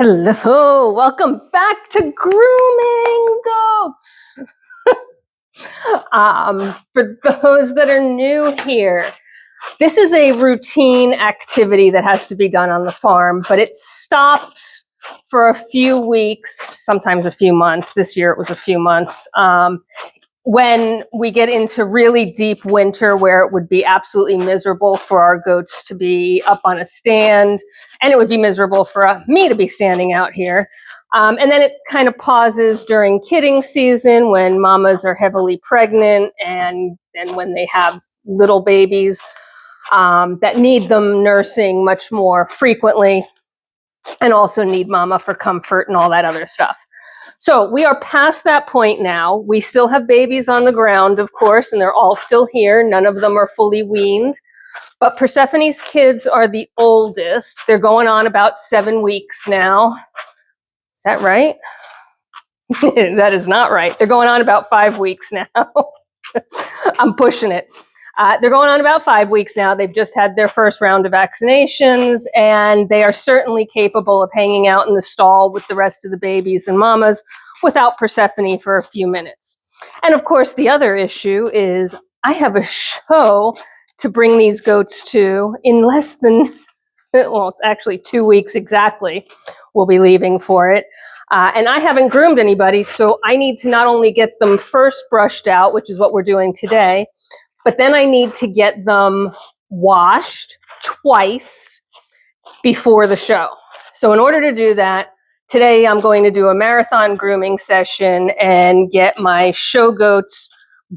Hello, welcome back to Grooming Goats. For those that are new here, this is a routine activity that has to be done on the farm, but it stops for a few weeks, sometimes a few months. This year it was a few months. When we get into really deep winter where it would be absolutely miserable for our goats to be up on a stand, and it would be miserable for me to be standing out here. And then it kind of pauses during kidding season when mamas are heavily pregnant and when they have little babies that need them nursing much more frequently and also need mama for comfort and all that other stuff. So we are past that point now. We still have babies on the ground, of course, and they're all still here. None of them are fully weaned. But Persephone's kids are the oldest. They're going on about 7 weeks now. Is that right? That is not right. They're going on about 5 weeks now. I'm pushing it. They're going on about 5 weeks now. They've just had their first round of vaccinations, and they are certainly capable of hanging out in the stall with the rest of the babies and mamas without Persephone for a few minutes. And of course, the other issue is I have a show to bring these goats to in less than, well, it's actually 2 weeks exactly. We'll be leaving for it. And I haven't groomed anybody, so I need to not only get them first brushed out, which is what we're doing today, but then I need to get them washed twice before the show. So in order to do that, today I'm going to do a marathon grooming session and get my show goats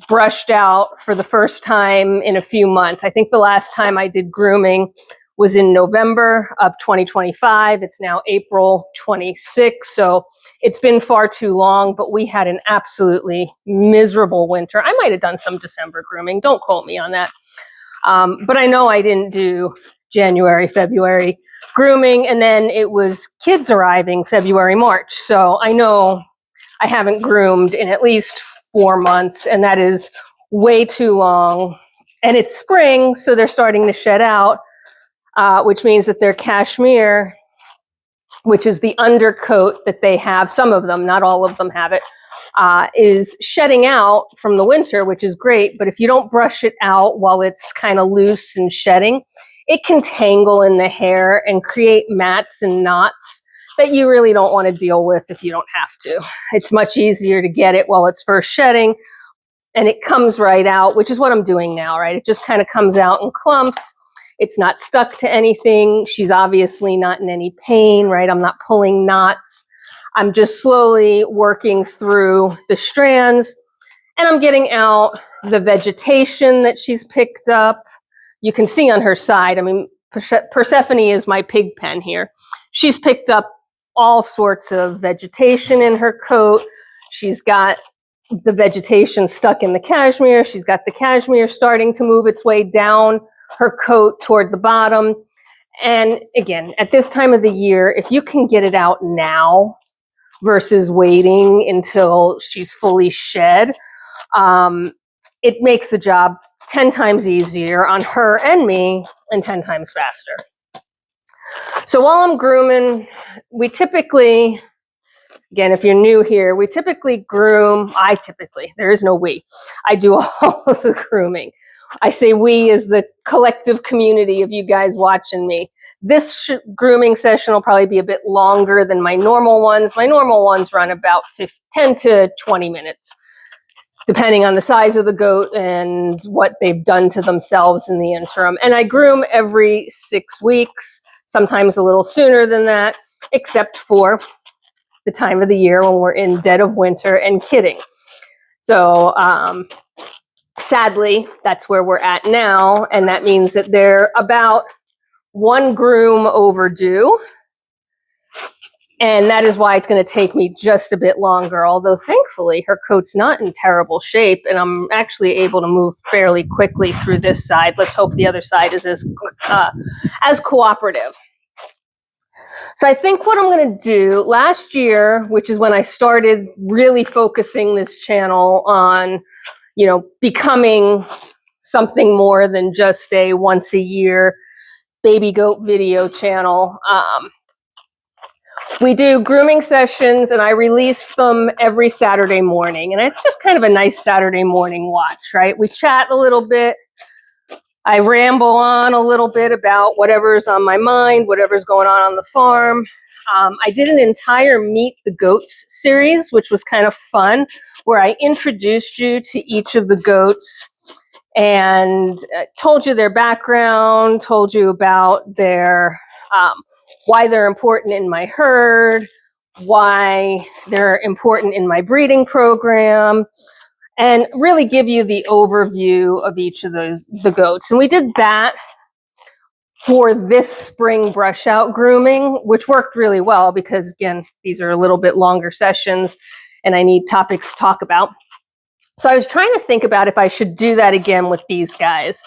brushed out for the first time in a few months. I think the last time I did grooming was in November of 2025. It's now April 26, so it's been far too long, but we had an absolutely miserable winter. I might have done some December grooming, don't quote me on that. But I know I didn't do January, February grooming, and then it was kids arriving February, March. So I know I haven't groomed in at least 4 months, and that is way too long. And it's spring, so they're starting to shed out. Which means that their cashmere, which is the undercoat that they have, some of them, not all of them have it, is shedding out from the winter, which is great. But if you don't brush it out while it's kind of loose and shedding, it can tangle in the hair and create mats and knots that you really don't want to deal with if you don't have to. It's much easier to get it while it's first shedding, and it comes right out, which is what I'm doing now, right? It just kind of comes out in clumps. It's not stuck to anything. She's obviously not in any pain, right? I'm not pulling knots. I'm just slowly working through the strands, and I'm getting out the vegetation that she's picked up. You can see on her side, I mean, Persephone is my pig pen here. She's picked up all sorts of vegetation in her coat. She's got the vegetation stuck in the cashmere. She's got the cashmere starting to move its way down her coat toward the bottom. And again, at this time of the year, if you can get it out now versus waiting until she's fully shed, it makes the job 10 times easier on her and me and 10 times faster. So while I'm grooming, we typically, again, if you're new here, we typically groom, there is no we. I do all of the grooming. I say we as the collective community of you guys watching me. This grooming session will probably be a bit longer than my normal ones. My normal ones run about 10 to 20 minutes, depending on the size of the goat and what they've done to themselves in the interim. And I groom every 6 weeks, sometimes a little sooner than that, except for the time of the year when we're in dead of winter and kidding. So, sadly, that's where we're at now, and that means that they're about 1 groom overdue, and that is why it's going to take me just a bit longer, although thankfully her coat's not in terrible shape, and I'm actually able to move fairly quickly through this side. Let's hope the other side is as cooperative. So I think what I'm going to do last year, which is when I started really focusing this channel on becoming something more than just a once a year baby goat video channel. We do grooming sessions and I release them every Saturday morning. And it's just kind of a nice Saturday morning watch, right? We chat a little bit. I ramble on a little bit about whatever's on my mind, whatever's going on the farm. I did an entire Meet the Goats series, which was kind of fun, where I introduced you to each of the goats and told you their background, told you about their why they're important in my herd, why they're important in my breeding program, and really give you the overview of each of the goats. And we did that for this spring brush out grooming, which worked really well because, again, these are a little bit longer sessions and I need topics to talk about. So I was trying to think about if I should do that again with these guys.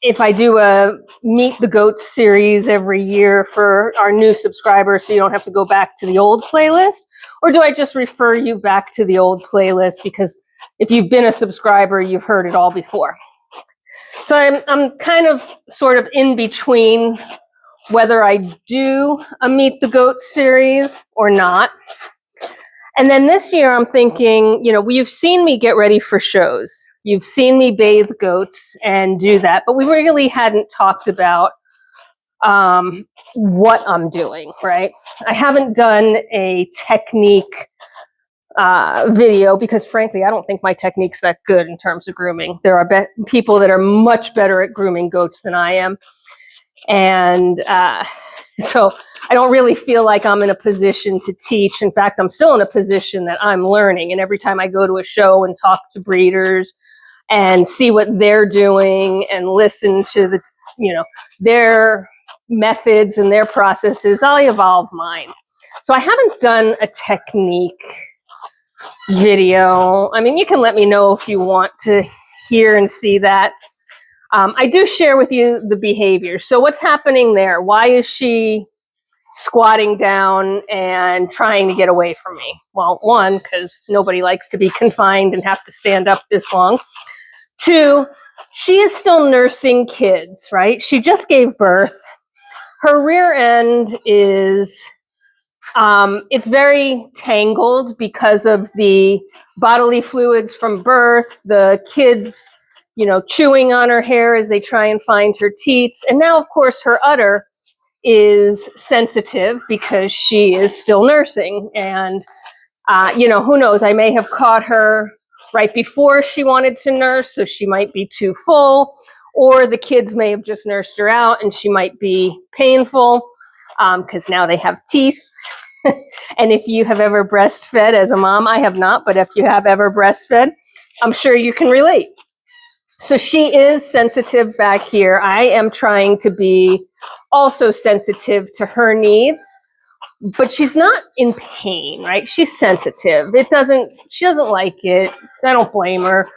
If I do a Meet the Goats series every year for our new subscribers so you don't have to go back to the old playlist, or do I just refer you back to the old playlist because if you've been a subscriber, you've heard it all before. So I'm kind of sort of in between whether I do a Meet the Goats series or not. And then this year I'm thinking, you know, you've seen me get ready for shows. You've seen me bathe goats and do that, but we really hadn't talked about what I'm doing, right? I haven't done a technique video because frankly, I don't think my technique's that good in terms of grooming. There are people that are much better at grooming goats than I am. And so I don't really feel like I'm in a position to teach. In fact, I'm still in a position that I'm learning. And every time I go to a show and talk to breeders and see what they're doing and listen to the, you know, their methods and their processes, I evolve mine. So I haven't done a technique video. I mean, you can let me know if you want to hear and see that. I do share with you the behavior. So what's happening there? Why is she squatting down and trying to get away from me? Well, one, because nobody likes to be confined and have to stand up this long. Two, she is still nursing kids, right? She just gave birth. Her rear end is, it's very tangled because of the bodily fluids from birth, the kids, you know, chewing on her hair as they try and find her teats. And now, of course, her udder is sensitive because she is still nursing. And, you know, who knows, I may have caught her right before she wanted to nurse, so she might be too full, or the kids may have just nursed her out and she might be painful because now they have teeth. And if you have ever breastfed as a mom, I have not, but if you have ever breastfed, I'm sure you can relate. So she is sensitive back here. I am trying to be also sensitive to her needs, but she's not in pain, right? She's sensitive. She doesn't like it. I don't blame her.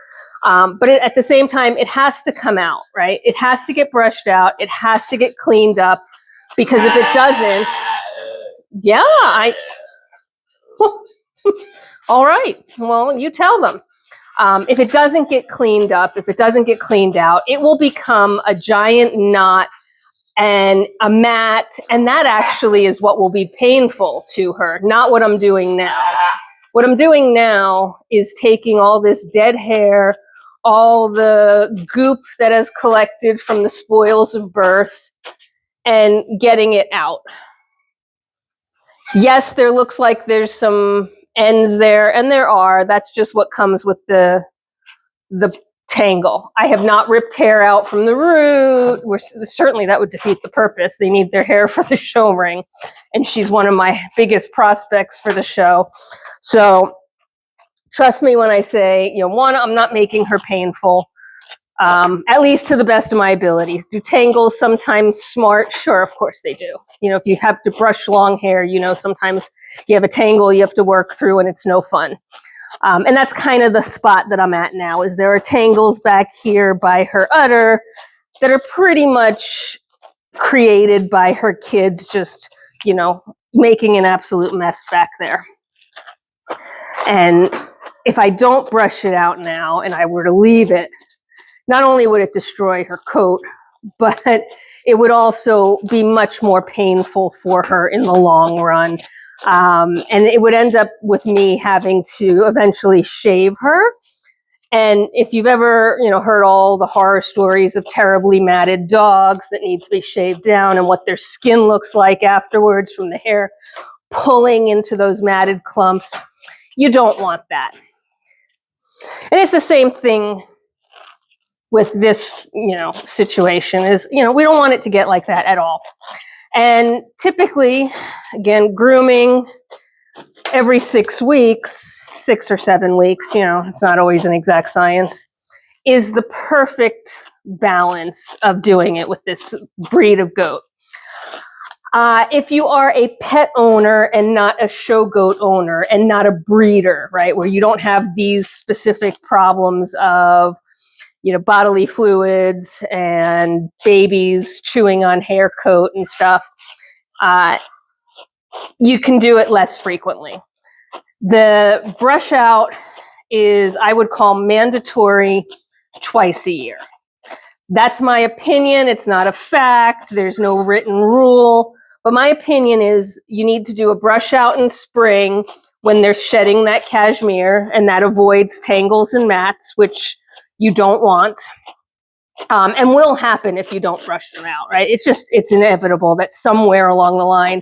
But at the same time, it has to come out, right? It has to get brushed out. It has to get cleaned up because if it doesn't, yeah, all right. Well, you tell them. If it doesn't get cleaned up, if it doesn't get cleaned out, it will become a giant knot and a mat. And that actually is what will be painful to her, not what I'm doing now. What I'm doing now is taking all this dead hair, all the goop that has collected from the spoils of birth, and getting it out. Yes, there looks like there's some ends there, and there are. That's just what comes with the tangle. I have not ripped hair out from the root. Certainly that would defeat the purpose. They need their hair for the show ring, and she's one of my biggest prospects for the show. So trust me when I say, you know, one, I'm not making her painful, at least to the best of my ability. Do tangles sometimes smart? Sure, of course they do. You know, if you have to brush long hair, you know, sometimes you have a tangle you have to work through and it's no fun. And that's kind of the spot that I'm at now, is there are tangles back here by her udder that are pretty much created by her kids just, you know, making an absolute mess back there. And if I don't brush it out now and I were to leave it, not only would it destroy her coat, but it would also be much more painful for her in the long run. And it would end up with me having to eventually shave her. And if you've ever, heard all the horror stories of terribly matted dogs that need to be shaved down and what their skin looks like afterwards from the hair pulling into those matted clumps, you don't want that. And it's the same thing with this, situation is, we don't want it to get like that at all. And typically, again, grooming every 6 weeks, 6 or 7 weeks, it's not always an exact science, is the perfect balance of doing it with this breed of goat. If you are a pet owner and not a show goat owner and not a breeder, right, where you don't have these specific problems of, bodily fluids and babies chewing on hair coat and stuff, you can do it less frequently. The brush out is, I would call, mandatory twice a year. That's my opinion. It's not a fact. There's no written rule. But my opinion is you need to do a brush out in spring when they're shedding that cashmere, and that avoids tangles and mats, which you don't want. And will happen if you don't brush them out, right? It's inevitable that somewhere along the line,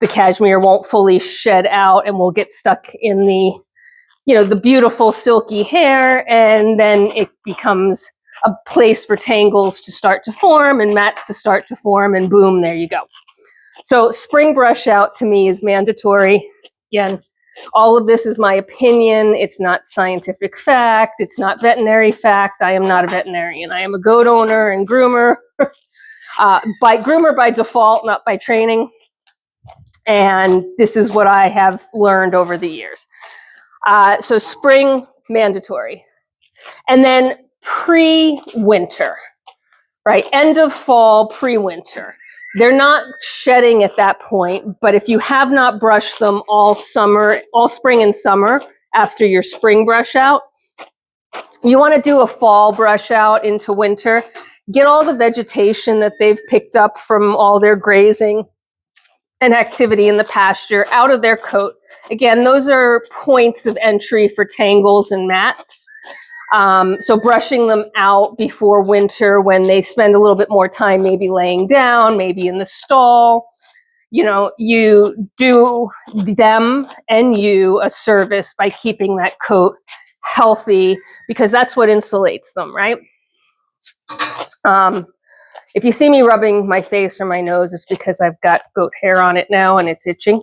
the cashmere won't fully shed out and will get stuck in the beautiful silky hair, and then it becomes a place for tangles to start to form and mats to start to form, and boom, there you go. So spring brush out to me is mandatory. Again, all of this is my opinion. It's not scientific fact. It's not veterinary fact. I am not a veterinarian. I am a goat owner and groomer, by default, not by training. And this is what I have learned over the years. So spring, mandatory. And then pre-winter, right? End of fall, pre-winter. They're not shedding at that point, but if you have not brushed them all spring and summer after your spring brush out, you want to do a fall brush out into winter. Get all the vegetation that they've picked up from all their grazing and activity in the pasture out of their coat. Again, those are points of entry for tangles and mats. So brushing them out before winter when they spend a little bit more time maybe laying down, maybe in the stall, you do them and you a service by keeping that coat healthy, because that's what insulates them, right? If you see me rubbing my face or my nose, it's because I've got goat hair on it now and it's itching.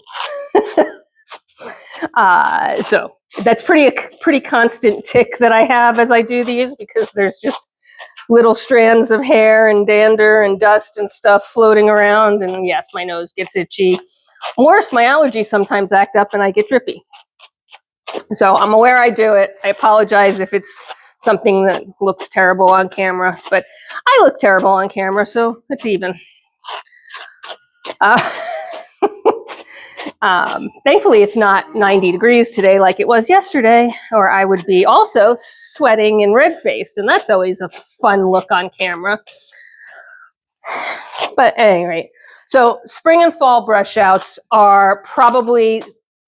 So that's pretty constant tick that I have as I do these, because there's just little strands of hair and dander and dust and stuff floating around. And yes, my nose gets itchy. Worse, my allergies sometimes act up and I get drippy. So I'm aware I do it. I apologize if it's something that looks terrible on camera, but I look terrible on camera, so it's even. Thankfully, it's not 90 degrees today like it was yesterday, or I would be also sweating and red-faced, and that's always a fun look on camera. But at any rate, so spring and fall brush outs are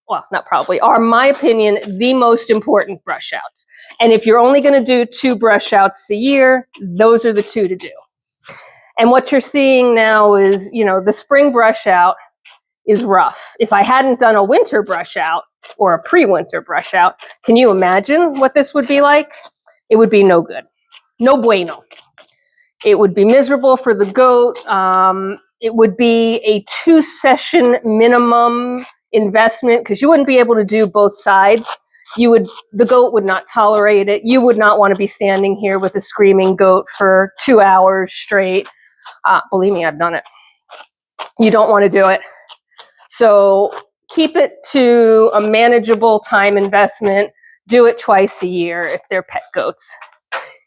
are, my opinion, the most important brush outs. And if you're only going to do 2 brush outs a year, those are the 2 to do. And what you're seeing now is, the spring brush out is rough. If I hadn't done a winter brush out or a pre-winter brush out, can you imagine what this would be like? It would be no good. No bueno. It would be miserable for the goat. It would be a 2-session minimum investment, because you wouldn't be able to do both sides. The goat would not tolerate it. You would not want to be standing here with a screaming goat for 2 hours straight. Believe me, I've done it. You don't want to do it. So keep it to a manageable time investment. Do it twice a year if they're pet goats.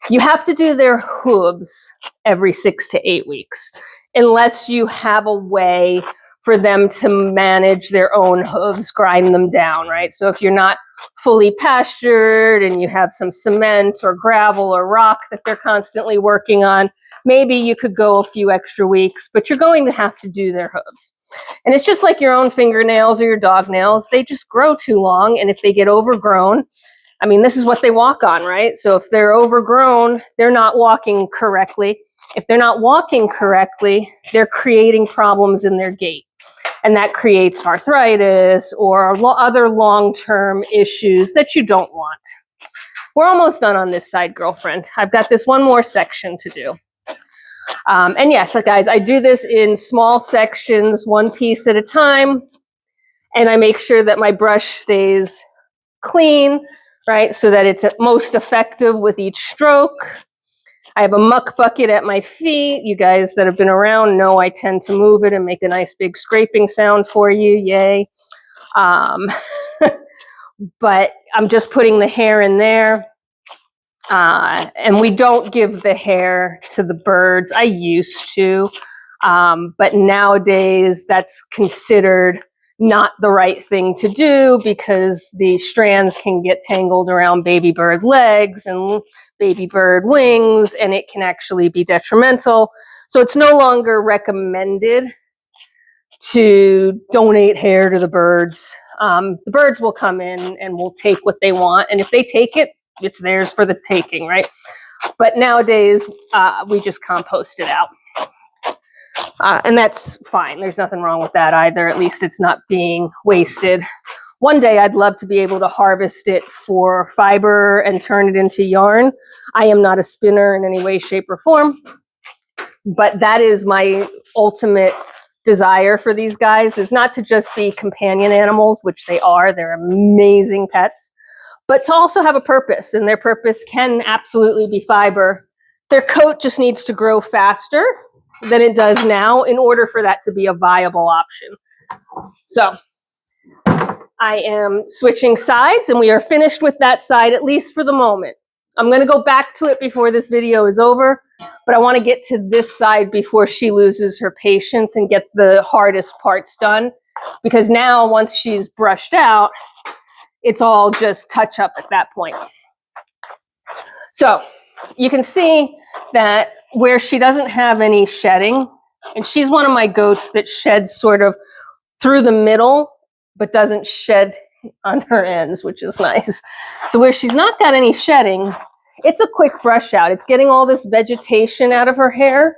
You have to do their hooves every 6 to 8 weeks, unless you have a way for them to manage their own hooves, grind them down, right? So if you're not fully pastured and you have some cement or gravel or rock that they're constantly working on, maybe you could go a few extra weeks, but you're going to have to do their hooves. And it's just like your own fingernails or your dog nails. They just grow too long, and if they get overgrown, I mean, this is what they walk on, right? So if they're overgrown, they're not walking correctly. If they're not walking correctly, they're creating problems in their gait. And that creates arthritis or other long-term issues that you don't want. We're almost done on this side, girlfriend. I've got this one more section to do. And yes, guys, I do this in small sections, one piece at a time. And I make sure that my brush stays clean, right? So that it's most effective with each stroke. I have a muck bucket at my feet. You guys that have been around know I tend to move it and make a nice big scraping sound for you. Yay. But I'm just putting the hair in there. And we don't give the hair to the birds. I used to. But nowadays that's considered not the right thing to do because the strands can get tangled around baby bird legs and baby bird wings, and it can actually be detrimental. So it's no longer recommended to donate hair to the birds. The birds will come in and will take what they want, and if they take it, it's theirs for the taking, right? But nowadays, we just compost it out. And that's fine. There's nothing wrong with that either. At least it's not being wasted. One day I'd love to be able to harvest it for fiber and turn it into yarn. I am not a spinner in any way, shape, or form, but that is my ultimate desire for these guys, is not to just be companion animals, which they are. They're amazing pets, but to also have a purpose, and their purpose can absolutely be fiber. Their coat just needs to grow faster than it does now in order for that to be a viable option. So I am switching sides, and we are finished with that side, at least for the moment. I'm going to go back to it before this video is over, but I want to get to this side before she loses her patience and get the hardest parts done, because now once she's brushed out, it's all just touch up at that point. So you can see that where she doesn't have any shedding, and she's one of my goats that sheds sort of through the middle, but doesn't shed on her ends, which is nice. So where she's not got any shedding, it's a quick brush out. It's getting all this vegetation out of her hair.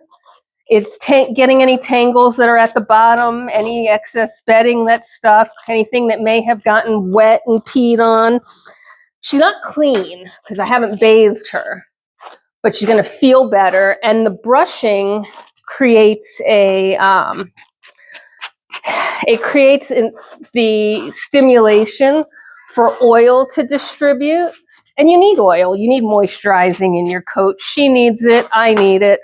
It's getting any tangles that are at the bottom, any excess bedding that's stuck, anything that may have gotten wet and peed on. She's not clean because I haven't bathed her, but she's going to feel better. And the brushing creates the stimulation for oil to distribute. And you need oil. You need moisturizing in your coat. She needs it. I need it.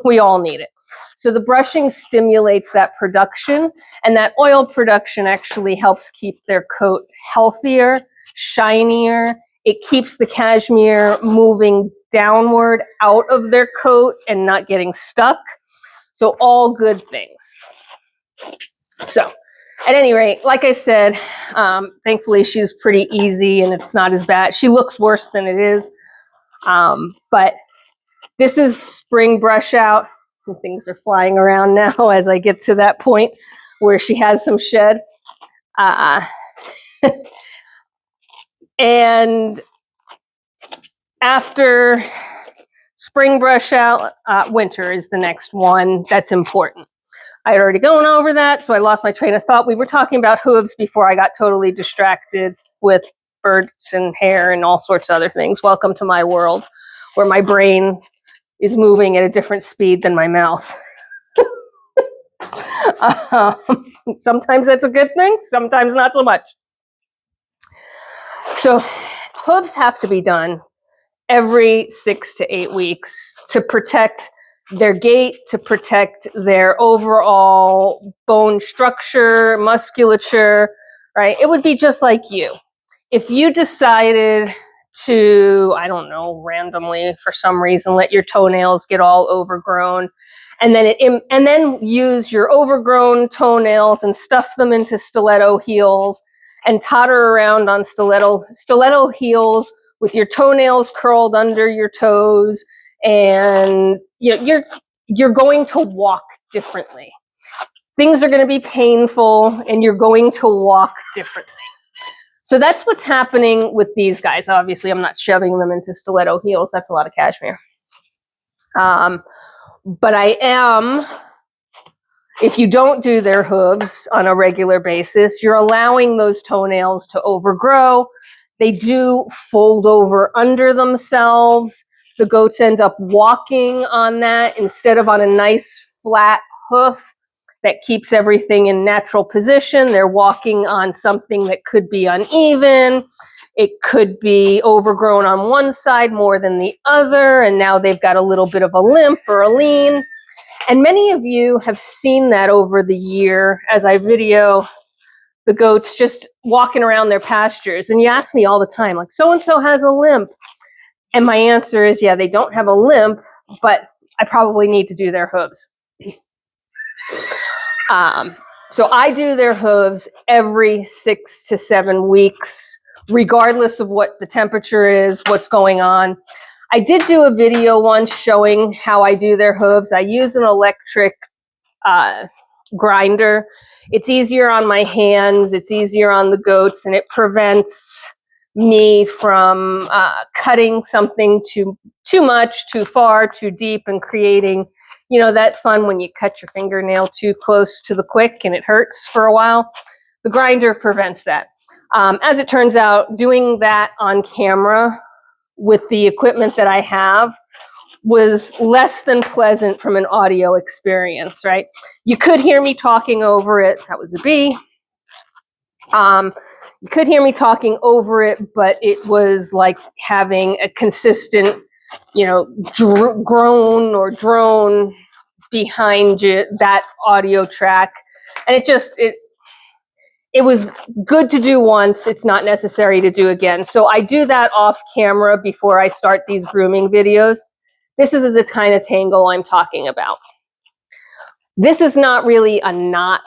We all need it. So the brushing stimulates that production, and that oil production actually helps keep their coat healthier, shinier. It keeps the cashmere moving downward out of their coat and not getting stuck. So all good things. So at any rate, like I said, thankfully she's pretty easy and it's not as bad. She looks worse than it is. But this is spring brush out. Things are flying around now as I get to that point where she has some shed. And after spring brush out, winter is the next one that's important. I had already gone over that, so I lost my train of thought. We were talking about hooves before I got totally distracted with birds and hair and all sorts of other things. Welcome to my world where my brain is moving at a different speed than my mouth. Sometimes that's a good thing, sometimes not so much. So hooves have to be done every 6 to 8 weeks to protect their gait, to protect their overall bone structure, musculature, right? It would be just like you. If you decided to, I don't know, randomly for some reason let your toenails get all overgrown And then use your overgrown toenails and stuff them into stiletto heels and totter around on stiletto heels with your toenails curled under your toes. And you're going to walk differently. Things are going to be painful and you're going to walk differently. So that's what's happening with these guys. Obviously, I'm not shoving them into stiletto heels. That's a lot of cashmere. But I am, if you don't do their hooves on a regular basis, you're allowing those toenails to overgrow. They do fold over under themselves. The goats end up walking on that instead of on a nice flat hoof that keeps everything in natural position. They're walking on something that could be uneven. It could be overgrown on one side more than the other, and now they've got a little bit of a limp or a lean. And many of you have seen that over the year as I video the goats just walking around their pastures. And you ask me all the time, like, so-and-so has a limp. And my answer is, yeah, they don't have a limp, but I probably need to do their hooves. So I do their hooves every 6 to 7 weeks, regardless of what the temperature is, what's going on. I did do a video once showing how I do their hooves. I use an electric grinder. It's easier on my hands, it's easier on the goats, and it prevents me from cutting something too much, too far, too deep, and creating, that fun when you cut your fingernail too close to the quick and it hurts for a while. The grinder prevents that. As it turns out, doing that on camera with the equipment that I have was less than pleasant from an audio experience, right? You could hear me talking over it. That was a bee. You could hear me talking over it, but it was like having a consistent, groan or drone behind you, that audio track. And it was good to do once. It's not necessary to do again. So I do that off camera before I start these grooming videos. This is the kind of tangle I'm talking about. This is not really a knot.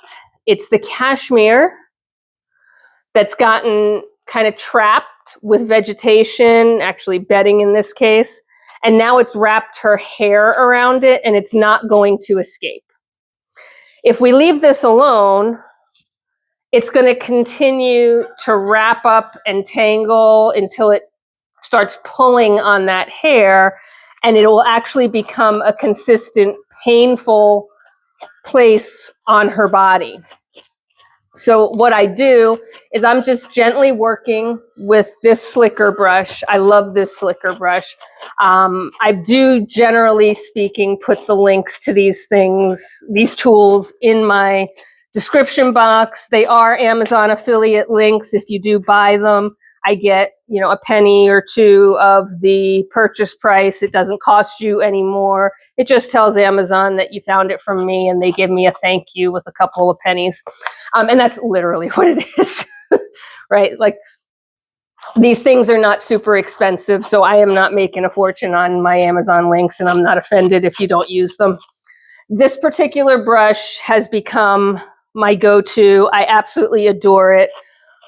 It's the cashmere that's gotten kind of trapped with vegetation, actually bedding in this case. And now it's wrapped her hair around it and it's not going to escape. If we leave this alone, it's going to continue to wrap up and tangle until it starts pulling on that hair, and it will actually become a consistent, painful place on her body. So what I do is I'm just gently working with this slicker brush. I love this slicker brush. I do, generally speaking, put the links to these things, these tools, in my description box. They are Amazon affiliate links. If you do buy them, I get, a penny or two of the purchase price. It doesn't cost you any more. It just tells Amazon that you found it from me, and they give me a thank you with a couple of pennies. And that's literally what it is, right? Like, these things are not super expensive, so I am not making a fortune on my Amazon links, and I'm not offended if you don't use them. This particular brush has become my go-to. I absolutely adore it.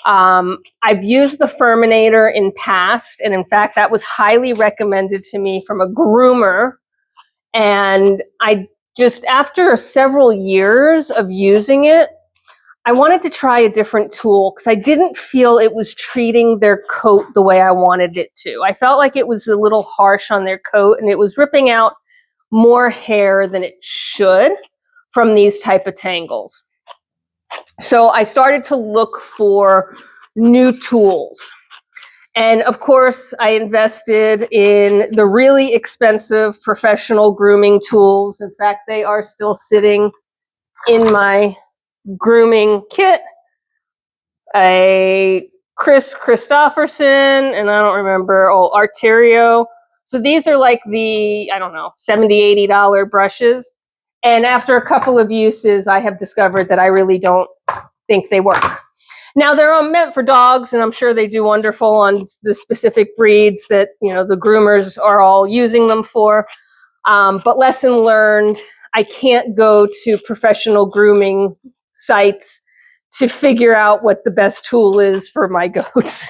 I've used the Furminator in past, and in fact, that was highly recommended to me from a groomer. And I just, after several years of using it, I wanted to try a different tool because I didn't feel it was treating their coat the way I wanted it to. I felt like it was a little harsh on their coat, and it was ripping out more hair than it should from these type of tangles. So I started to look for new tools. And of course, I invested in the really expensive professional grooming tools. In fact, they are still sitting in my grooming kit. A Chris Christopherson, and I don't remember, Arterio. So these are like the, I don't know, $70, $80 brushes. And after a couple of uses, I have discovered that I really don't think they work. Now, they're meant for dogs, and I'm sure they do wonderful on the specific breeds that, the groomers are all using them for. But lesson learned, I can't go to professional grooming sites to figure out what the best tool is for my goats.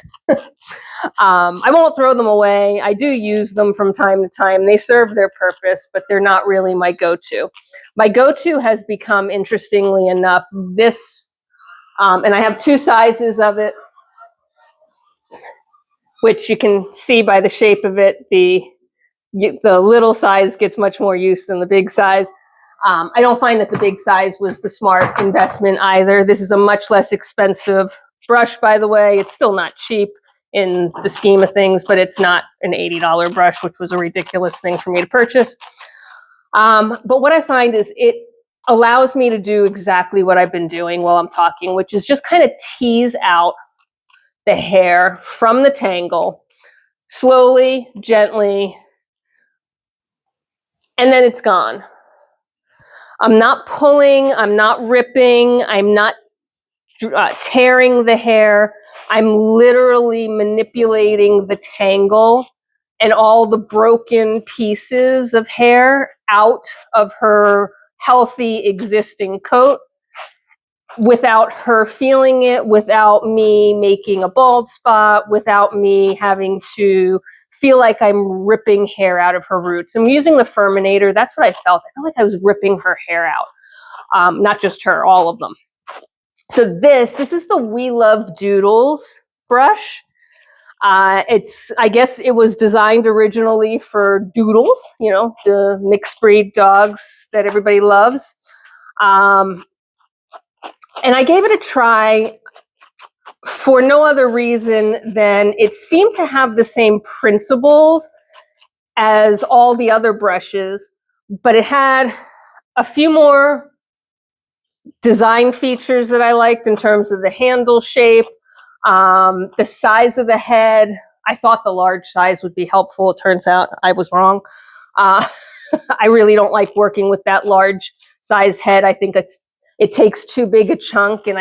I won't throw them away. I do use them from time to time. They serve their purpose, but they're not really my go-to. My go-to has become, interestingly enough, this, and I have two sizes of it, which you can see by the shape of it. The little size gets much more use than the big size. I don't find that the big size was the smart investment either. This is a much less expensive brush, by the way. It's still not cheap in the scheme of things, but it's not an $80 brush, which was a ridiculous thing for me to purchase. But what I find is it allows me to do exactly what I've been doing while I'm talking, which is just kind of tease out the hair from the tangle, slowly, gently, and then it's gone. I'm not pulling, I'm not ripping, I'm not tearing the hair. I'm literally manipulating the tangle and all the broken pieces of hair out of her healthy existing coat without her feeling it, without me making a bald spot, without me having to feel like I'm ripping hair out of her roots. I'm using the Furminator. That's what I felt. I felt like I was ripping her hair out. Not just her, all of them. So this is the We Love Doodles brush. I guess it was designed originally for Doodles, you know, the mixed breed dogs that everybody loves. And I gave it a try for no other reason than it seemed to have the same principles as all the other brushes, but it had a few more design features that I liked in terms of the handle shape, the size of the head. I thought the large size would be helpful. It turns out I was wrong. I really don't like working with that large size head. I think it takes too big a chunk, and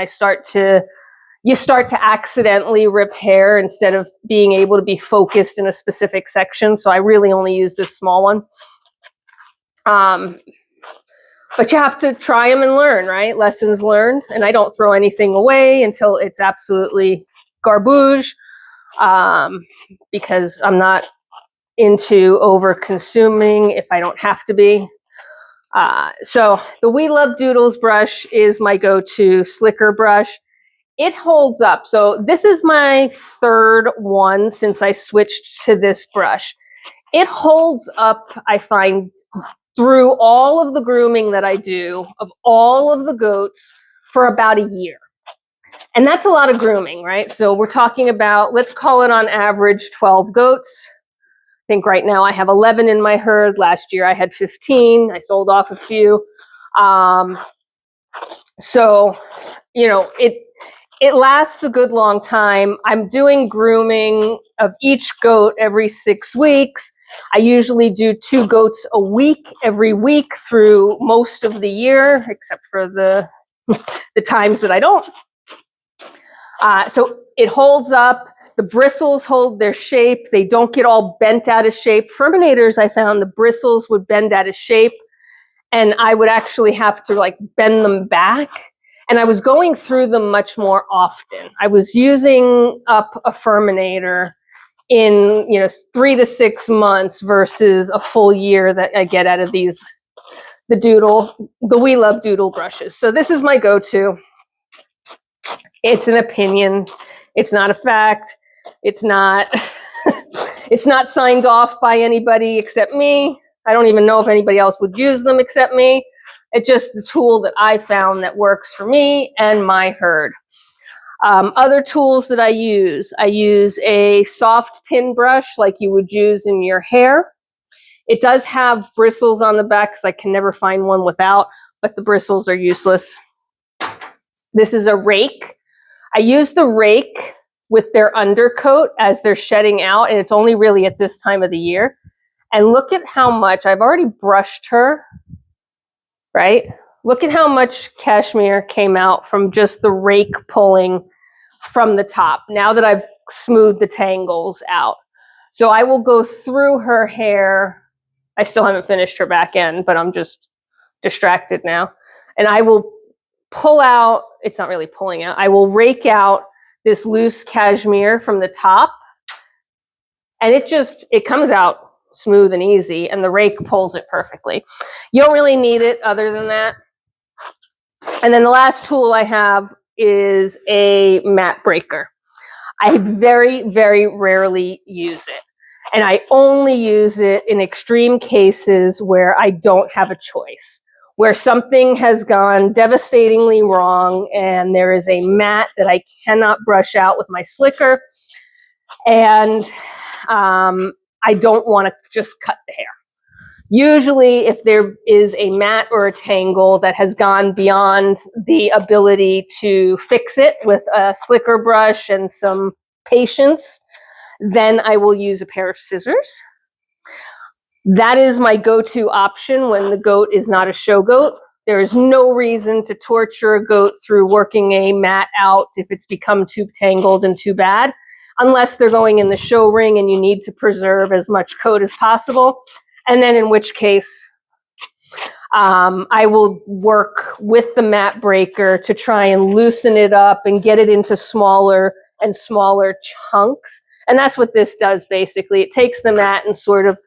you start to accidentally rip hair instead of being able to be focused in a specific section. So I really only use this small one. But you have to try them and learn, right? Lessons learned. And I don't throw anything away until it's absolutely garbage, because I'm not into over consuming if I don't have to be. So the We Love Doodles brush is my go-to slicker brush. It holds up. So this is my third one since I switched to this brush. It holds up, I find, through all of the grooming that I do of all of the goats for about a year. And that's a lot of grooming, right? So we're talking about, let's call it on average 12 goats. I think right now I have 11 in my herd. Last year I had 15. I sold off a few. So, you know, it lasts a good long time. I'm doing grooming of each goat every 6 weeks. I usually do 2 goats a week, every week through most of the year, except for the times that I don't. So it holds up. The bristles hold their shape. They don't get all bent out of shape. Furminators, I found the bristles would bend out of shape, and I would actually have to like bend them back. And I was going through them much more often. I was using up a Furminator in 3 to 6 months versus a full year that I get out of the We Love Doodle brushes. So this is my go-to. It's an opinion. It's not a fact. It's not it's not signed off by anybody except me. I don't even know if anybody else would use them except me. It's just the tool that I found that works for me and my herd. Other tools that I use a soft pin brush like you would use in your hair. It does have bristles on the back because I can never find one without, but the bristles are useless. This is a rake. I use the rake with their undercoat as they're shedding out, and it's only really at this time of the year. And look at how much, I've already brushed her, right? Look at how much cashmere came out from just the rake pulling from the top, now that I've smoothed the tangles out. So I will go through her hair. I still haven't finished her back end, but I'm just distracted now. And I will pull out, it's not really pulling out, I will rake out this loose cashmere from the top, and it comes out smooth and easy, and the rake pulls it perfectly. You don't really need it other than that. And then the last tool I have is a mat breaker. I very, very rarely use it. And I only use it in extreme cases where I don't have a choice, where something has gone devastatingly wrong and there is a mat that I cannot brush out with my slicker, and I don't want to just cut the hair. Usually, if there is a mat or a tangle that has gone beyond the ability to fix it with a slicker brush and some patience, then I will use a pair of scissors. That is my go-to option when the goat is not a show goat. There is no reason to torture a goat through working a mat out if it's become too tangled and too bad, unless they're going in the show ring and you need to preserve as much coat as possible. And then in which case, I will work with the mat breaker to try and loosen it up and get it into smaller and smaller chunks. And that's what this does, basically. It takes the mat and sort of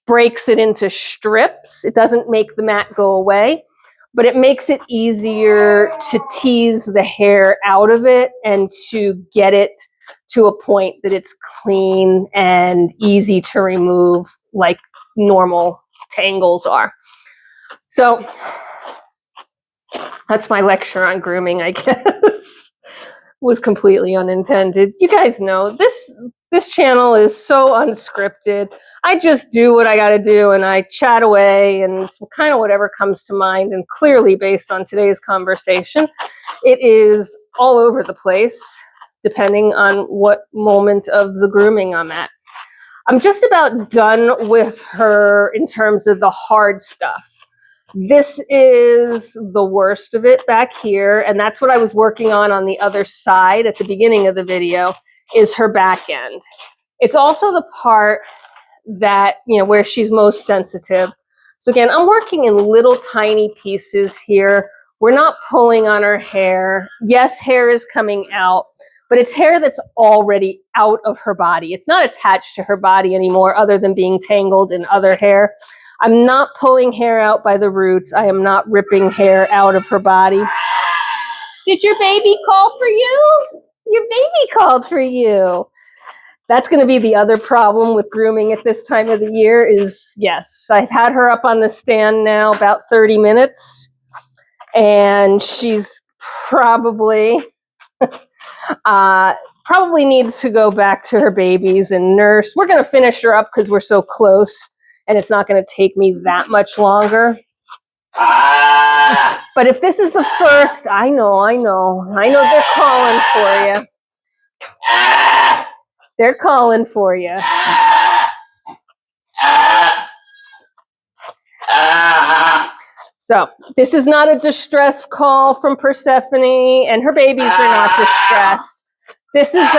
breaks it into strips. It doesn't make the mat go away, but it makes it easier to tease the hair out of it and to get it to a point that it's clean and easy to remove like normal tangles are. So that's my lecture on grooming, I guess. Was completely unintended. You guys know this channel is so unscripted. I just do what I got to do and I chat away and it's kind of whatever comes to mind. And clearly, based on today's conversation, it is all over the place, depending on what moment of the grooming I'm at. I'm just about done with her in terms of the hard stuff. This is the worst of it back here, and that's what I was working on the other side at the beginning of the video, is her back end. It's also the part that, where she's most sensitive. So again, I'm working in little tiny pieces here. We're not pulling on her hair. Yes, hair is coming out, but it's hair that's already out of her body. It's not attached to her body anymore other than being tangled in other hair. I'm not pulling hair out by the roots. I am not ripping hair out of her body. Did your baby call for you? Your baby called for you. That's going to be the other problem with grooming at this time of the year is, yes, I've had her up on the stand now about 30 minutes, and she's probably needs to go back to her babies and nurse. We're going to finish her up because we're so close, and it's not going to take me that much longer. But if this is the first, I know they're calling for you. They're calling for you. So this is not a distress call from Persephone, and her babies are not distressed. This is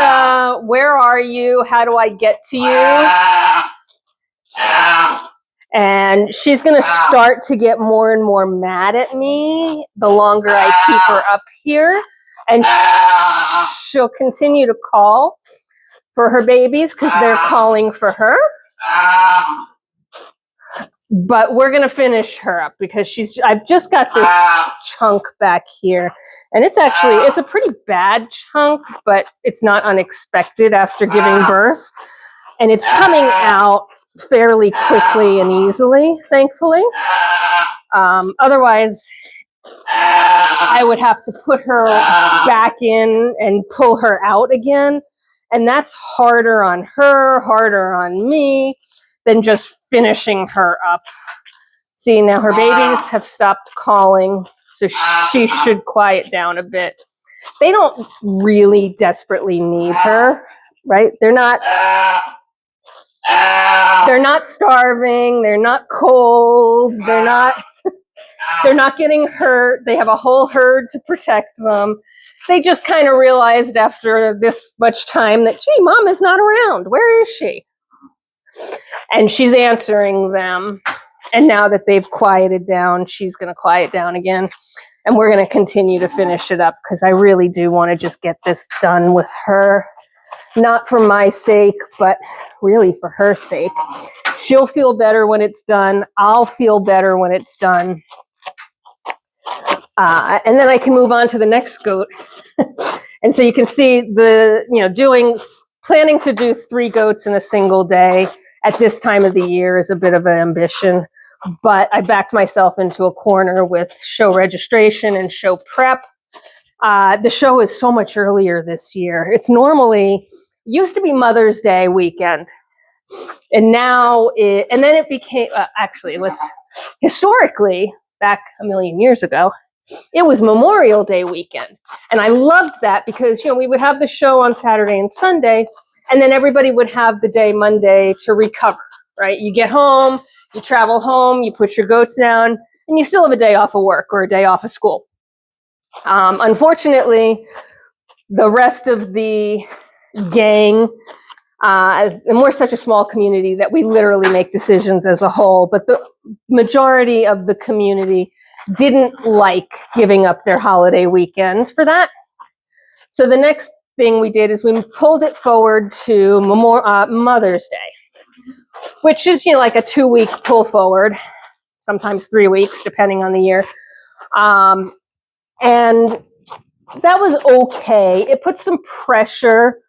where are you? How do I get to you? And she's going to start to get more and more mad at me the longer I keep her up here. And she'll continue to call for her babies because they're calling for her. But we're going to finish her up because I've just got this chunk back here. And it's a pretty bad chunk, but it's not unexpected after giving birth. And it's coming out fairly quickly and easily, thankfully. Otherwise, I would have to put her back in and pull her out again. And that's harder on her, harder on me than just finishing her up. See, now her babies have stopped calling, so she should quiet down a bit. They don't really desperately need her, right? They're not starving, they're not cold, they're not getting hurt. They have a whole herd to protect them. They just kind of realized after this much time that, gee, mom is not around. Where is she? And she's answering them. And now that they've quieted down, she's going to quiet down again. And we're going to continue to finish it up because I really do want to just get this done with her. Not for my sake, but really for her sake. She'll feel better when it's done. I'll feel better when it's done. And then I can move on to the next goat. And so you can see planning to do 3 goats in a single day at this time of the year is a bit of an ambition. But I backed myself into a corner with show registration and show prep. The show is so much earlier this year. It's used to be Mother's Day weekend. And now it became, historically, back a million years ago, it was Memorial Day weekend. And I loved that because, we would have the show on Saturday and Sunday, and then everybody would have the day Monday to recover, right? You get home, you travel home, you put your goats down, and you still have a day off of work or a day off of school. Unfortunately, the rest of the gang, and we're such a small community that we literally make decisions as a whole, but the majority of the community didn't like giving up their holiday weekend for that. So the next thing we did is we pulled it forward to Mother's Day, which is, like a 2-week pull forward, sometimes 3 weeks, depending on the year. And that was okay. It put some pressure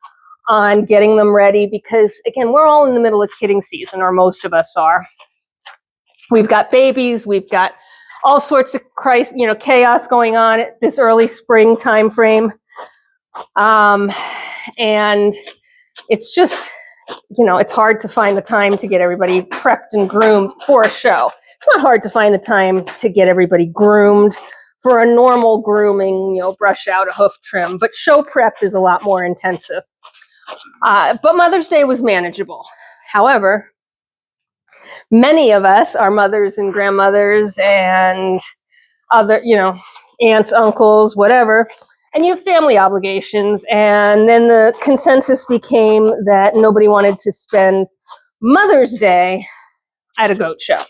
on getting them ready because, again, we're all in the middle of kidding season, or most of us are. We've got babies, we've got all sorts of chaos going on at this early spring time frame. And it's just, it's hard to find the time to get everybody prepped and groomed for a show. It's not hard to find the time to get everybody groomed for a normal grooming, brush out, a hoof trim, but show prep is a lot more intensive. But Mother's Day was manageable. However, many of us are mothers and grandmothers and other, aunts, uncles, whatever, and you have family obligations. And then the consensus became that nobody wanted to spend Mother's Day at a goat show.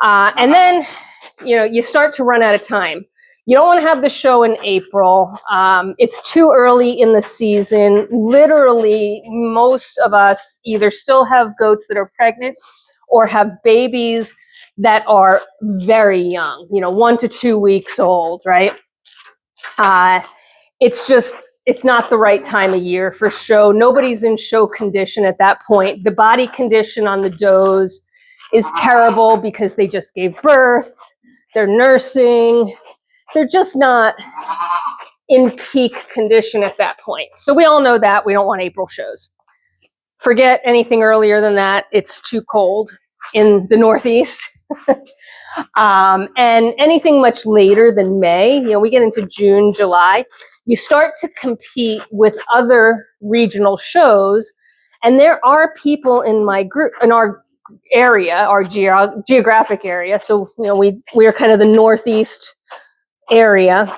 And then, you start to run out of time. You don't want to have the show in April. It's too early in the season. Literally, most of us either still have goats that are pregnant or have babies that are very young, 1 to 2 weeks old, right? It's not the right time of year for show. Nobody's in show condition at that point. The body condition on the does is terrible because they just gave birth. They're nursing. They're just not in peak condition at that point. So we all know that. We don't want April shows. Forget anything earlier than that. It's too cold in the Northeast. And anything much later than May, we get into June, July, you start to compete with other regional shows. And there are people in my group, in our area, our geographic area. So, we are kind of the Northeast area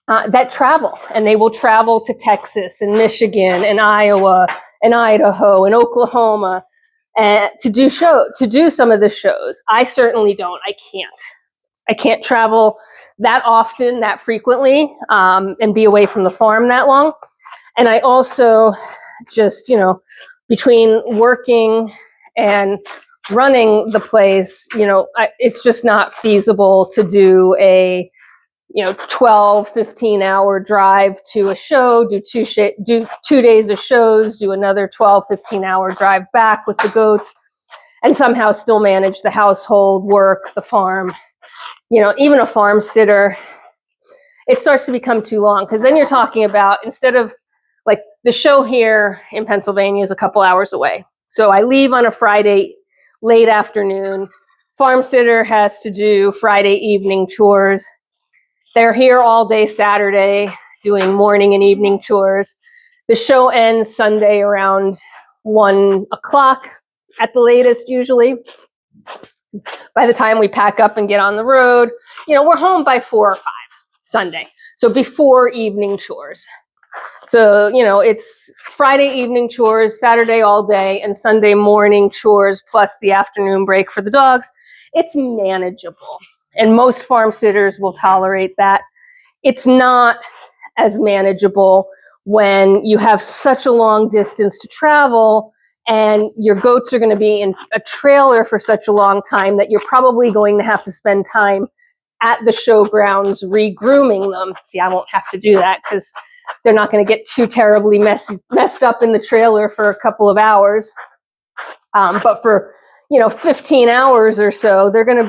that travel, and they will travel to Texas and Michigan and Iowa and Idaho and Oklahoma to do some of the shows. I certainly don't. I can't travel that often, that frequently, and be away from the farm that long. And I also just, between working and running the place, it's just not feasible to do a 12, 15-hour drive to a show, do 2 days of shows, do another 12, 15-hour drive back with the goats, and somehow still manage the household, work, the farm. Even a farm sitter, it starts to become too long, because then you're talking about, instead of, like, the show here in Pennsylvania is a couple hours away. So I leave on a Friday late afternoon. Farm sitter has to do Friday evening chores. They're here all day Saturday doing morning and evening chores. The show ends Sunday around 1 o'clock at the latest, usually. By the time we pack up and get on the road, we're home by 4 or 5 Sunday. So before evening chores. So, you know, it's Friday evening chores, Saturday all day, and Sunday morning chores, plus the afternoon break for the dogs. It's manageable. And most farm sitters will tolerate that. It's not as manageable when you have such a long distance to travel and your goats are going to be in a trailer for such a long time that you're probably going to have to spend time at the showgrounds re-grooming them. See, I won't have to do that because they're not going to get too terribly messed up in the trailer for a couple of hours. But for, you know, 15 hours or so, there's going to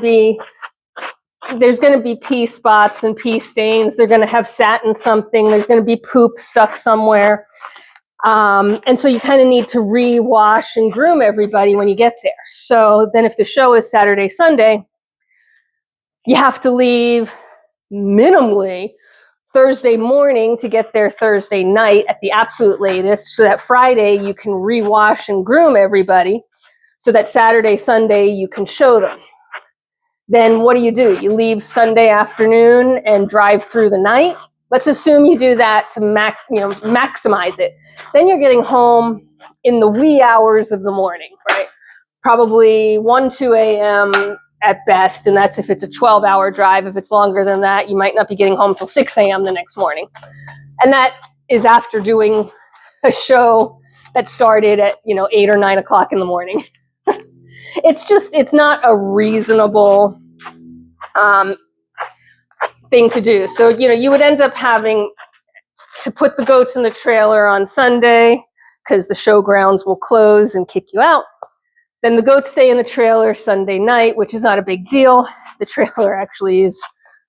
be pee spots and pee stains. They're going to have sat in something. There's going to be poop stuck somewhere. And so you kind of need to re-wash and groom everybody when you get there. So then if the show is Saturday, Sunday, you have to leave minimally Thursday morning to get there Thursday night at the absolute latest, so that Friday you can re-wash and groom everybody, so that Saturday, Sunday you can show them. Then what do? You leave Sunday afternoon and drive through the night. Let's assume you do that to maximize it. Then you're getting home in the wee hours of the morning, right? Probably 1, 2 a.m. at best, and that's if it's a 12-hour drive. If it's longer than that, you might not be getting home till 6 a.m. the next morning. And that is after doing a show that started at 8 or 9 o'clock in the morning. It's not a reasonable thing to do. So, you would end up having to put the goats in the trailer on Sunday because the showgrounds will close and kick you out. Then the goats stay in the trailer Sunday night, which is not a big deal. The trailer actually is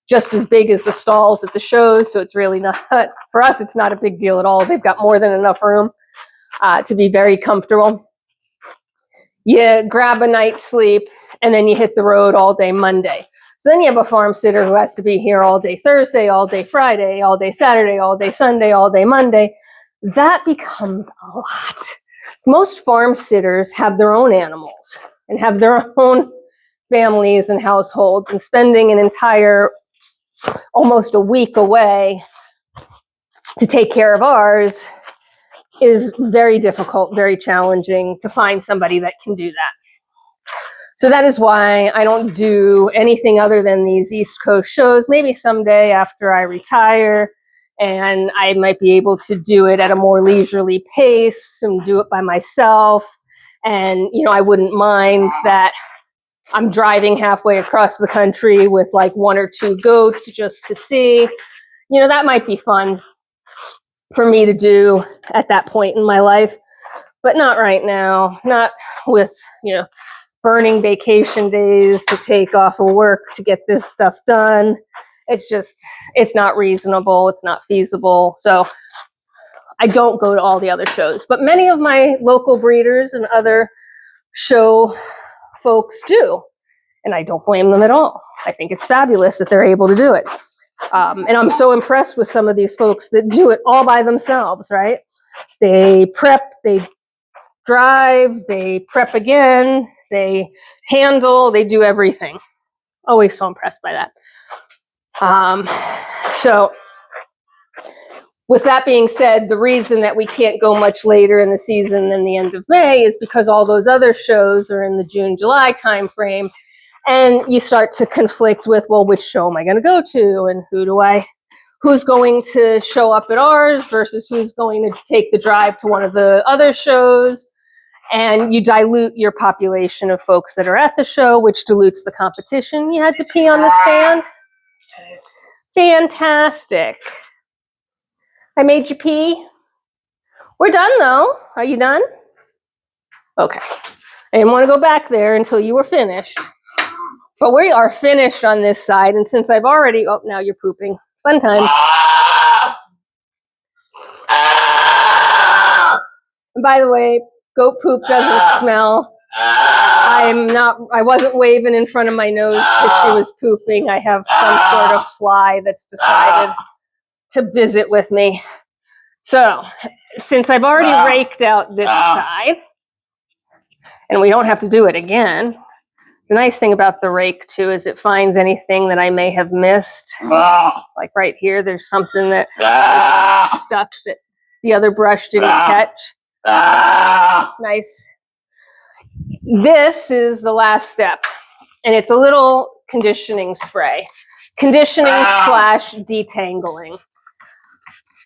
just as big as the stalls at the shows, so it's really not, for us, it's not a big deal at all. They've got more than enough room to be very comfortable. You grab a night's sleep, and then you hit the road all day Monday. So then you have a farm sitter who has to be here all day Thursday, all day Friday, all day Saturday, all day Sunday, all day Monday. That becomes a lot. Most farm sitters have their own animals and have their own families and households, and spending an entire, almost a week away to take care of ours is very difficult, very challenging to find somebody that can do that. So that is why I don't do anything other than these East Coast shows. Maybe someday after I retire and I might be able to do it at a more leisurely pace and do it by myself. And, I wouldn't mind that I'm driving halfway across the country with like 1 or 2 goats just to see. That might be fun for me to do at that point in my life, but not right now, not with, burning vacation days to take off of work to get this stuff done. It's not reasonable. It's not feasible. So I don't go to all the other shows, but many of my local breeders and other show folks do. And I don't blame them at all. I think it's fabulous that they're able to do it. And I'm so impressed with some of these folks that do it all by themselves, right? They prep, they drive, they prep again, they handle, they do everything. Always so impressed by that. So with that being said, the reason that we can't go much later in the season than the end of May is because all those other shows are in the June, July timeframe. And you start to conflict with, well, which show am I going to go to? And who's going to show up at ours versus who's going to take the drive to one of the other shows. And you dilute your population of folks that are at the show, which dilutes the competition. You had to pee on the stand. Fantastic. I made you pee. We're done though. Are you done? Okay. I didn't want to go back there until you were finished. But we are finished on this side, and since I've already, now you're pooping. Fun times. And by the way, goat poop doesn't smell. I wasn't waving in front of my nose because she was pooping. I have some sort of fly that's decided to visit with me. So, since I've already raked out this side, and we don't have to do it again, the nice thing about the rake, too, is it finds anything that I may have missed. Like right here, there's something that is stuck that The other brush didn't catch. Nice. This is the last step, and it's a little conditioning spray. Conditioning slash detangling.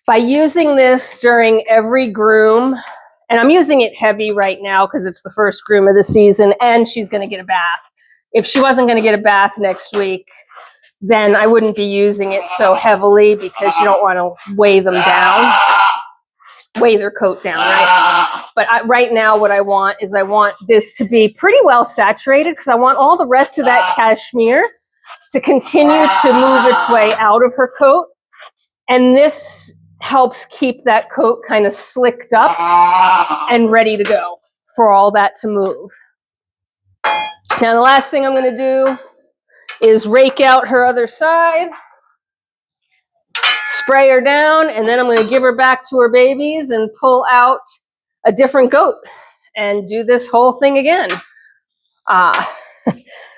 By using this during every groom, and I'm using it heavy right now because it's the first groom of the season and she's going to get a bath. If she wasn't going to get a bath next week, then I wouldn't be using it so heavily because you don't want to weigh them down, weigh their coat down, right? But right now what I want is I want this to be pretty well saturated because I want all the rest of that cashmere to continue to move its way out of her coat. And this helps keep that coat kind of slicked up and ready to go for all that to move. Now the last thing I'm going to do is rake out her other side, spray her down, and then I'm going to give her back to her babies and pull out a different goat and do this whole thing again.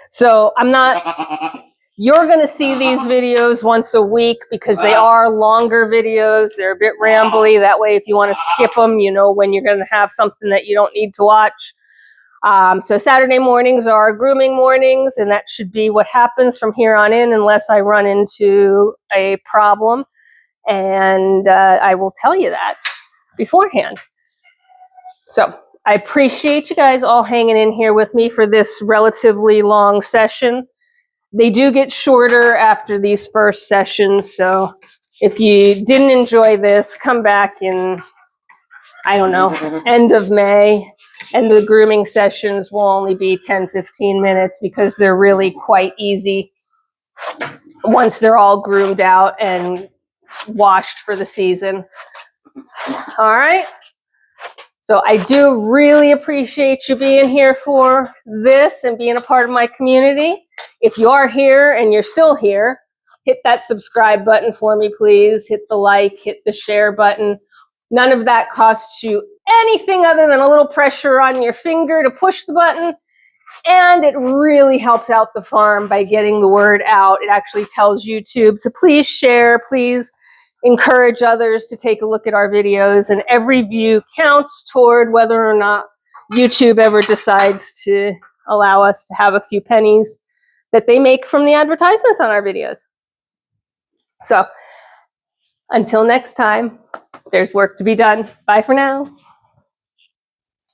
So I'm not, you're going to see these videos once a week because they are longer videos. They're a bit rambly. That way, if you want to skip them, you know when you're going to have something that you don't need to watch. So Saturday mornings are grooming mornings, and that should be what happens from here on in unless I run into a problem. And I will tell you that beforehand. So I appreciate you guys all hanging in here with me for this relatively long session. They do get shorter after these first sessions. So if you didn't enjoy this, come back in, I don't know, end of May. And the grooming sessions will only be 10-15 minutes because they're really quite easy once they're all groomed out and washed for the season. All right. So I do really appreciate you being here for this and being a part of my community. If you are here and you're still here, hit that subscribe button for me, please. Hit the like, hit the share button. None of that costs you anything other than a little pressure on your finger to push the button. And it really helps out the farm by getting the word out. It actually tells YouTube to please share, please encourage others to take a look at our videos. And every view counts toward whether or not YouTube ever decides to allow us to have a few pennies that they make from the advertisements on our videos. So until next time, there's work to be done. Bye for now.